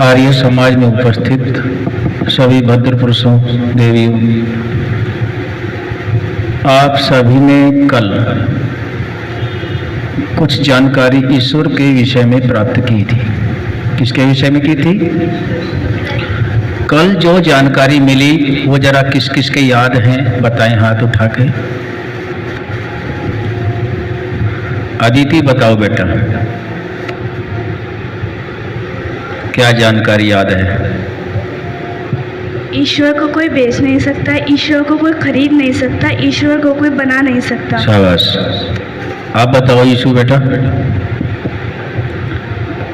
आर्य समाज में उपस्थित सभी भद्र पुरुषों, देवियों, आप सभी ने कल कुछ जानकारी ईश्वर के विषय में प्राप्त की थी। किसके विषय में की थी? कल जो जानकारी मिली वो जरा किस किस के याद हैं, बताएं हाथ उठा के। अदिति बताओ बेटा, क्या जानकारी याद है? ईश्वर को कोई बेच नहीं सकता, ईश्वर को कोई खरीद नहीं सकता, ईश्वर को कोई बना नहीं सकता। शाबाश। आप बताओ यीशु बेटा,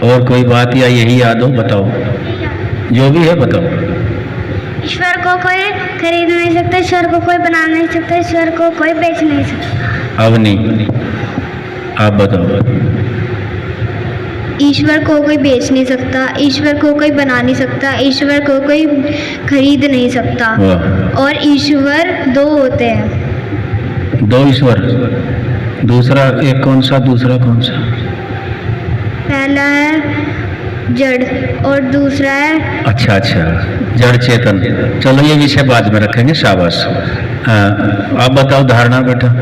और कोई बात या यही याद हो? बताओ, जो भी है बताओ। ईश्वर को कोई खरीद नहीं सकता, ईश्वर को कोई बना नहीं सकता, ईश्वर को कोई बेच नहीं सकता। अब नहीं, आप बताओ। ईश्वर को कोई बेच नहीं सकता, ईश्वर को कोई बना नहीं सकता, ईश्वर को कोई खरीद नहीं सकता। और ईश्वर दो होते हैं। दो ईश्वर? दूसरा एक कौन सा, दूसरा कौन सा? पहला है जड़ और दूसरा है अच्छा, जड़ चेतन। चलो ये विषय बाद में रखेंगे, शाबाश। आप बताओ धारणा बेटा।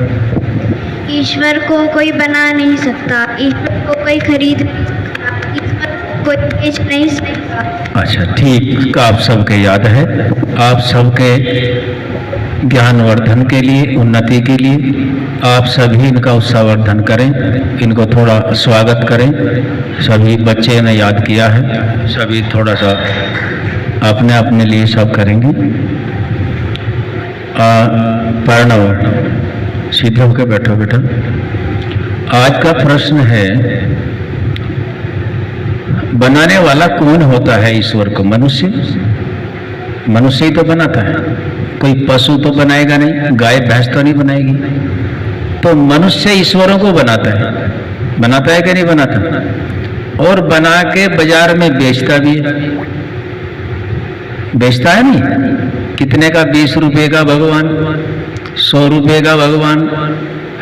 ईश्वर को कोई बना नहीं सकता, ईश्वर को कोई खरीद नहीं सकता, ईश्वर को कोई बेच नहीं सकता। अच्छा ठीक, आप सबके याद है। आप सबके ज्ञानवर्धन के लिए, उन्नति के लिए आप सभी इनका उत्साहवर्धन करें, इनको थोड़ा स्वागत करें। सभी बच्चे ने याद किया है, सभी थोड़ा सा अपने अपने लिए सब करेंगे। प्रणव, सीधे होकर बैठो बेटा। आज का प्रश्न है, बनाने वाला कौन होता है ईश्वर को? मनुष्य? मनुष्य ही तो बनाता है, कोई पशु तो बनाएगा नहीं, गाय भैंस तो नहीं बनाएगी। तो मनुष्य ईश्वरों को बनाता है कि नहीं बनाता? और बना के बाजार में बेचता भी है। बेचता है नहीं? कितने का? 20 रुपए का भगवान, 100 रुपए का भगवान,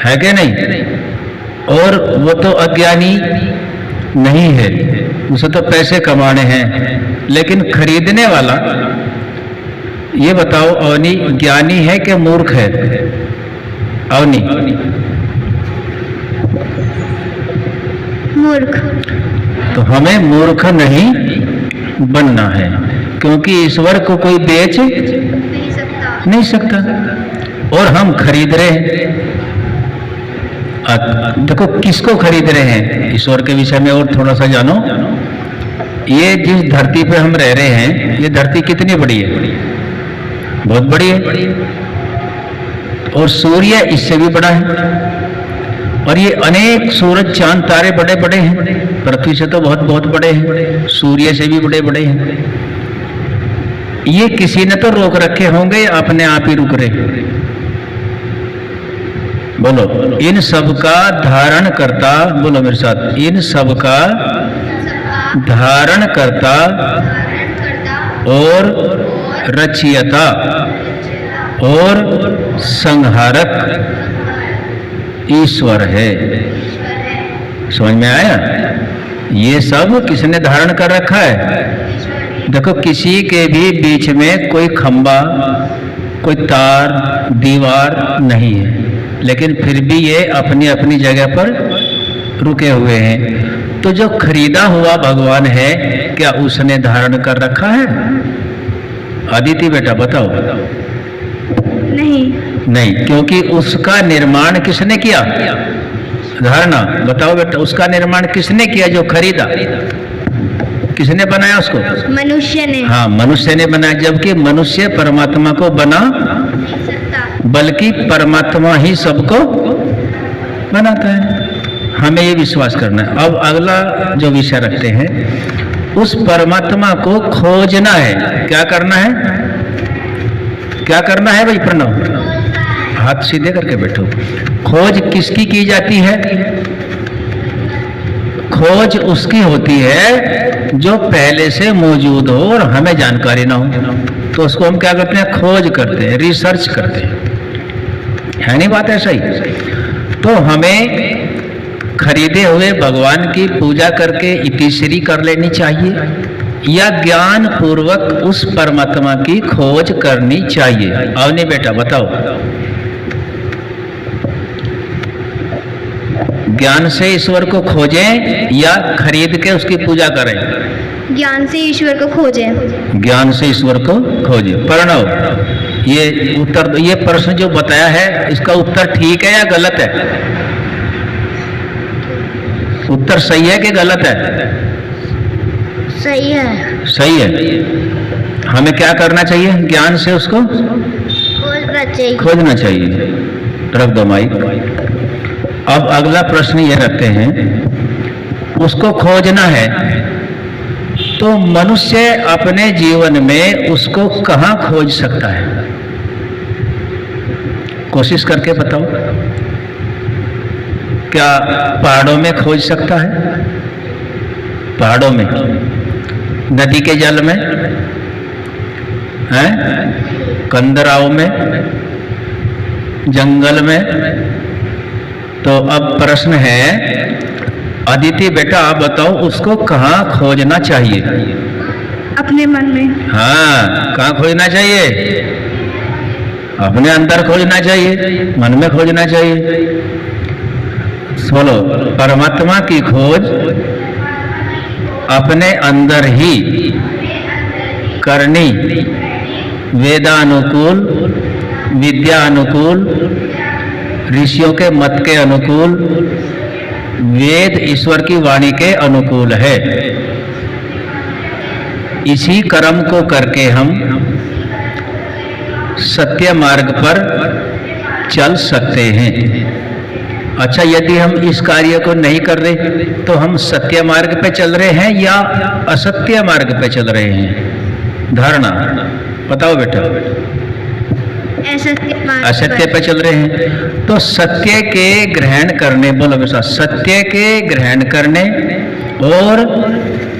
है कि नहीं? और वो तो अज्ञानी नहीं है, उसे तो पैसे कमाने हैं। लेकिन खरीदने वाला, ये बताओ अवनी, ज्ञानी है कि मूर्ख है? अवनी? मूर्ख। तो हमें मूर्ख नहीं बनना है, क्योंकि ईश्वर को कोई बेच नहीं सकता और हम खरीद रहे हैं। देखो किसको खरीद रहे हैं? ईश्वर के विषय में और थोड़ा सा जानो। ये जिस धरती पे हम रह रहे हैं, ये धरती कितनी बड़ी है? बहुत बड़ी है। और सूर्य इससे भी बड़ा है। और ये अनेक सूरज चांद तारे बड़े बड़े हैं, पृथ्वी से तो बहुत बहुत बड़े हैं, सूर्य से भी बड़े बड़े हैं। ये किसी ने तो रोक रखे होंगे, अपने आप ही रुक रहे। बोलो, इन सब का धारण करता, बोलो मेरे साथ, इन सब का धारण करता और रचयिता और संहारक ईश्वर है। समझ में आया? ये सब किसने धारण कर रखा है? देखो किसी के भी बीच में कोई खंबा, कोई तार, दीवार नहीं है, लेकिन फिर भी ये अपनी अपनी जगह पर रुके हुए हैं। तो जो खरीदा हुआ भगवान है, क्या उसने धारण कर रखा है? अदिति बेटा बताओ। नहीं, क्योंकि उसका निर्माण किसने किया? धारणा बताओ बेटा, उसका निर्माण किसने किया? जो खरीदा, किसने बनाया उसको? मनुष्य ने। हाँ, मनुष्य ने बनाया। जबकि मनुष्य परमात्मा को बना, बल्कि परमात्मा ही सबको बनाता है। हमें ये विश्वास करना है। अब अगला जो विषय रखते हैं, उस परमात्मा को खोजना है। क्या करना है? क्या करना है भाई? प्रणव, हाथ सीधे करके बैठो। खोज किसकी की जाती है? खोज उसकी होती है जो पहले से मौजूद हो और हमें जानकारी ना हो, तो उसको हम क्या करते हैं? खोज करते हैं, रिसर्च करते हैं। है नहीं बात ऐसा ही? तो हमें खरीदे हुए भगवान की पूजा करके इतिश्री कर लेनी चाहिए। या ज्ञान पूर्वक उस परमात्मा की खोज करनी चाहिए? अवनी बेटा बताओ, ज्ञान से ईश्वर को खोजें या खरीद के उसकी पूजा करें? ज्ञान से ईश्वर को खोजें। ज्ञान से ईश्वर को खोजें। प्रणव, ये उत्तर, ये प्रश्न जो बताया है इसका उत्तर ठीक है या गलत है? उत्तर सही है कि गलत है? सही है। सही है। हमें क्या करना चाहिए? ज्ञान से उसको खोजना चाहिए। खोजना चाहिए। रख दो माइक। अब अगला प्रश्न ये रखते हैं, उसको खोजना है तो मनुष्य अपने जीवन में उसको कहाँ खोज सकता है? कोशिश करके बताओ। क्या पहाड़ों में खोज सकता है? पहाड़ों में, नदी के जल में, हैं, कंदराओं में, जंगल में? तो अब प्रश्न है, अदिति बेटा आप बताओ, उसको कहाँ खोजना चाहिए? अपने मन में। हाँ, कहाँ खोजना चाहिए? अपने अंदर खोजना चाहिए, मन में खोजना चाहिए। बोलो, परमात्मा की खोज अपने अंदर ही करनी, वेदानुकूल, विद्यानुकूल, ऋषियों के मत के अनुकूल, वेद ईश्वर की वाणी के अनुकूल है। इसी कर्म को करके हम सत्य मार्ग पर चल सकते हैं। अच्छा, यदि हम इस कार्य को नहीं कर रहे तो हम सत्य मार्ग पे चल रहे हैं या असत्य मार्ग पे चल रहे हैं? धारणा बताओ बेटा। असत्य पे चल रहे हैं। तो सत्य के ग्रहण करने, बोलो बेटा, सत्य के ग्रहण करने और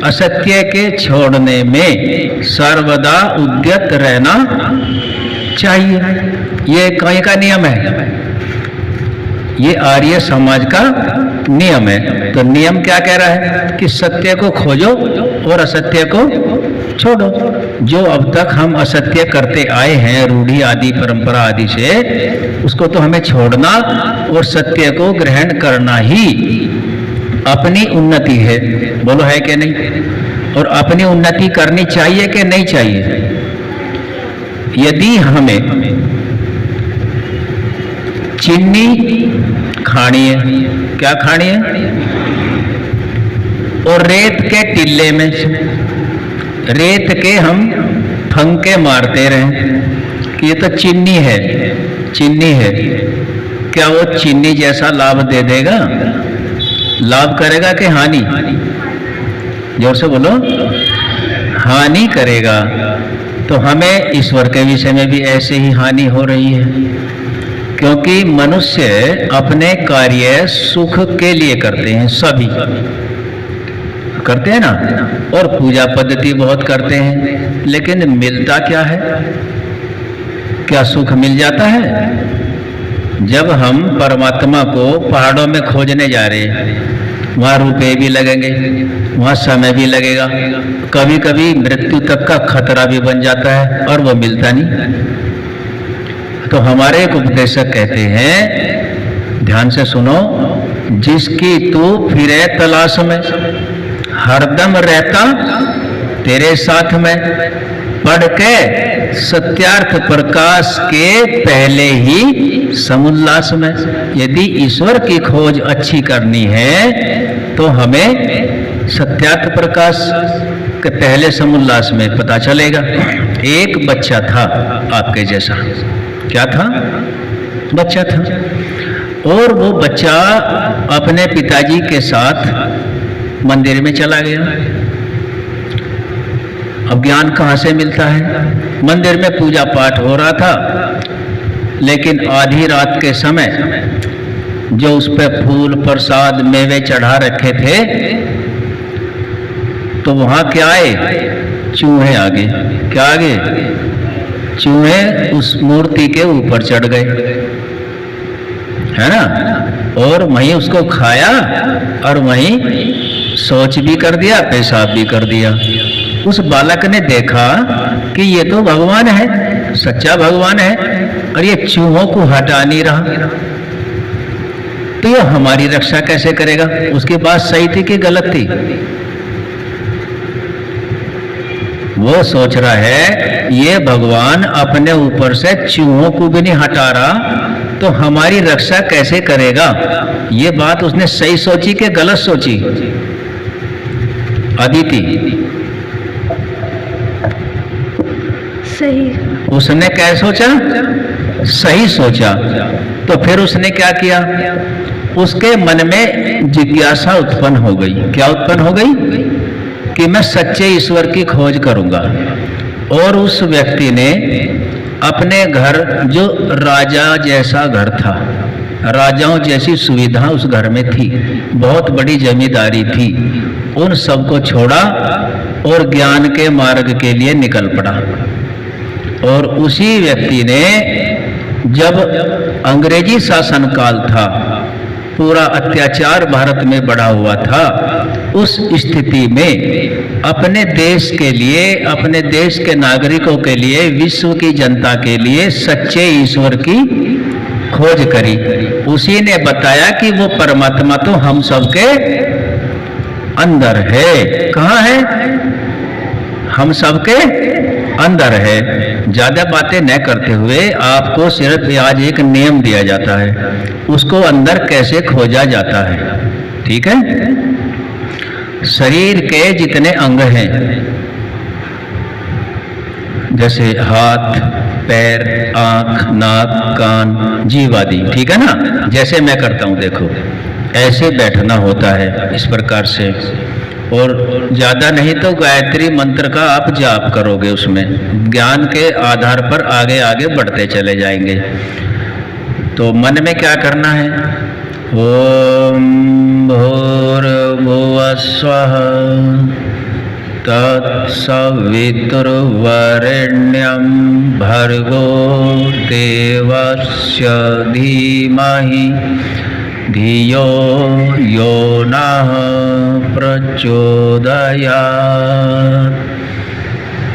असत्य के छोड़ने में सर्वदा उद्यत रहना चाहिए। ये कहीं का नियम है, ये आर्य समाज का नियम है। तो नियम क्या कह रहा है कि सत्य को खोजो और असत्य को छोड़ो। जो अब तक हम असत्य करते आए हैं रूढ़ी आदि परंपरा आदि से, उसको तो हमें छोड़ना और सत्य को ग्रहण करना ही अपनी उन्नति है। बोलो, है कि नहीं? और अपनी उन्नति करनी चाहिए कि नहीं चाहिए? यदि हमें चीनी खानी है, क्या खानी है? और रेत के टिल्ले में रेत के हम फंके मारते रहे कि ये तो चीनी है, चीनी है, क्या वो चीनी जैसा लाभ दे देगा? लाभ करेगा कि हानि? जोर से बोलो। हानि करेगा। तो हमें ईश्वर के विषय में भी ऐसे ही हानि हो रही है, क्योंकि मनुष्य अपने कार्य सुख के लिए करते हैं, सभी करते हैं ना, और पूजा पद्धति बहुत करते हैं, लेकिन मिलता क्या है? क्या सुख मिल जाता है? जब हम परमात्मा को पहाड़ों में खोजने जा रहे हैं, वहाँ रुपए भी लगेंगे, वहाँ समय भी लगेगा, कभी कभी मृत्यु तक का खतरा भी बन जाता है और वो मिलता नहीं। तो हमारे एक उपदेशक कहते हैं, ध्यान से सुनो, जिसकी तू फिरे तलाश में, हरदम रहता तेरे साथ में, पढ़ के सत्यार्थ प्रकाश के पहले ही समुल्लास में। यदि ईश्वर की खोज अच्छी करनी है तो हमें सत्यार्थ प्रकाश के पहले समुल्लास में पता चलेगा। एक बच्चा था आपके जैसा, क्या था? बच्चा था, और वो बच्चा अपने पिताजी के साथ मंदिर में चला गया। अब ज्ञान कहाँ से मिलता है? मंदिर में पूजा पाठ हो रहा था, लेकिन आधी रात के समय जो उस पर फूल प्रसाद मेवे चढ़ा रखे थे, तो वहाँ क्या आए? चूहे आ गए। क्या आ गए? चूहे उस मूर्ति के ऊपर चढ़ गए, है ना, और वहीं उसको खाया और वहीं शौच भी कर दिया, पेशाब भी कर दिया। उस बालक ने देखा कि ये तो भगवान है, सच्चा भगवान है, और ये चूहों को हटा नहीं रहा, तो ये हमारी रक्षा कैसे करेगा? उसकी बात सही थी कि गलत थी? वो सोच रहा है ये भगवान अपने ऊपर से चूहों को भी नहीं हटा रहा, तो हमारी रक्षा कैसे करेगा? ये बात उसने सही सोची कि गलत सोची? अदिति, सही। उसने क्या सोचा? सही सोचा। तो फिर उसने क्या किया? उसके मन में जिज्ञासा उत्पन्न हो गई। क्या उत्पन्न हो गई? कि मैं सच्चे ईश्वर की खोज करूंगा। और उस व्यक्ति ने अपने घर, जो राजा जैसा घर था, राजाओं जैसी सुविधा उस घर में थी, बहुत बड़ी जमींदारी थी, उन सबको छोड़ा और ज्ञान के मार्ग के लिए निकल पड़ा। और उसी व्यक्ति ने, जब अंग्रेजी शासन काल था, पूरा अत्याचार भारत में बढ़ा हुआ था, उस स्थिति में अपने देश के लिए, अपने देश के नागरिकों के लिए, विश्व की जनता के लिए सच्चे ईश्वर की खोज करी। उसी ने बताया कि वो परमात्मा तो हम सबके अंदर है। कहाँ है? हम सबके अंदर है। ज्यादा बातें न करते हुए आपको सिर्फ आज एक नियम दिया जाता है, उसको अंदर कैसे खोजा जाता है। ठीक है? शरीर के जितने अंग हैं, जैसे हाथ, पैर, आंख, नाक, कान, जीभ आदि, ठीक है ना? जैसे मैं करता हूं, देखो ऐसे बैठना होता है इस प्रकार से। और ज्यादा नहीं तो गायत्री मंत्र का आप जाप करोगे, उसमें ज्ञान के आधार पर आगे आगे बढ़ते चले जाएंगे। तो मन में क्या करना है? ओम भूर्भुवः स्वः तत्सवितुर्वरेण्यं भर्गो देवस्य धीमहि धियो यो नः प्रचोदयात्।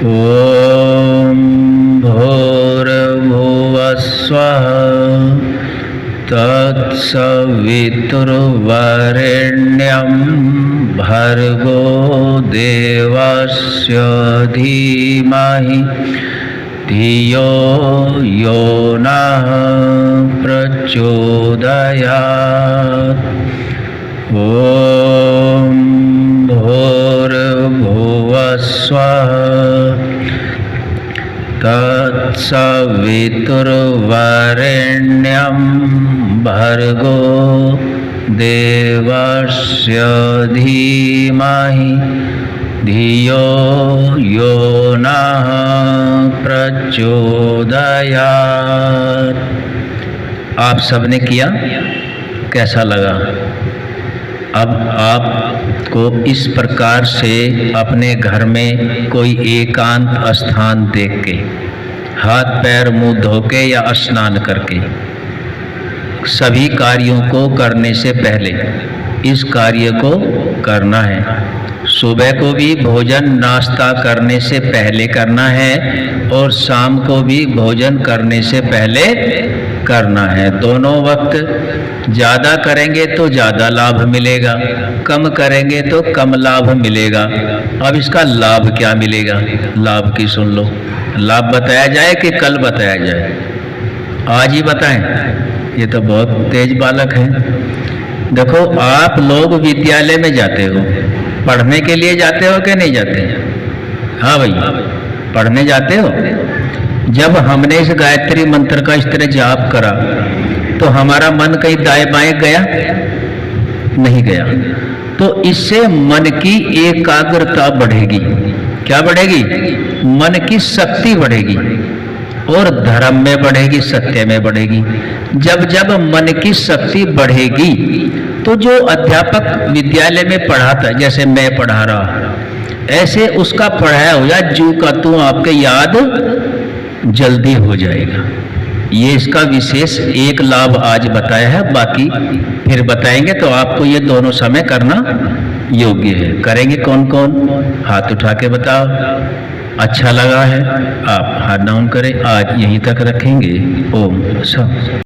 ओम भूर्भुवः स्वः तत्सवितुर्वरेण्यं भर्गो देवस्य धीमहि धियो यो नः प्रचोदयात्। ओम भूर्भुवः स्वः तत्सवितुर्वरेण्यं भर्गो देवस्य धीमहि धियो यो नः प्रचोदयात्। आप सबने किया, कैसा लगा? अब आपको इस प्रकार से अपने घर में कोई एकांत स्थान देख के, हाथ पैर मुंह धो के या स्नान करके, सभी कार्यों को करने से पहले इस कार्य को करना है। सुबह को भी भोजन नाश्ता करने से पहले करना है और शाम को भी भोजन करने से पहले करना है। दोनों वक्त ज़्यादा करेंगे तो ज़्यादा लाभ मिलेगा, कम करेंगे तो कम लाभ मिलेगा। अब इसका लाभ क्या मिलेगा? लाभ की सुन लो। लाभ बताया जाए कि कल बताया जाए? आज ही बताएं? ये तो बहुत तेज बालक हैं। देखो, आप लोग विद्यालय में जाते हो, पढ़ने के लिए जाते हो कि नहीं जाते? हाँ भाई, पढ़ने जाते हो। जब हमने इस गायत्री मंत्र का इस तरह जाप करा तो हमारा मन कहीं दाएं बाएं गया? नहीं गया। तो इससे मन की एकाग्रता बढ़ेगी। क्या बढ़ेगी? मन की शक्ति बढ़ेगी और धर्म में बढ़ेगी, सत्य में बढ़ेगी। जब जब मन की शक्ति बढ़ेगी तो जो अध्यापक विद्यालय में पढ़ाता है, जैसे मैं पढ़ा रहा, ऐसे उसका पढ़ाया हुआ जू का तू आपके याद जल्दी हो जाएगा। ये इसका विशेष एक लाभ आज बताया है, बाकी फिर बताएंगे। तो आपको ये दोनों समय करना योग्य है। करेंगे कौन कौन? हाथ उठा के बताओ। अच्छा लगा है आप हाथ डाउन करें। आज यहीं तक रखेंगे। ओम शांति।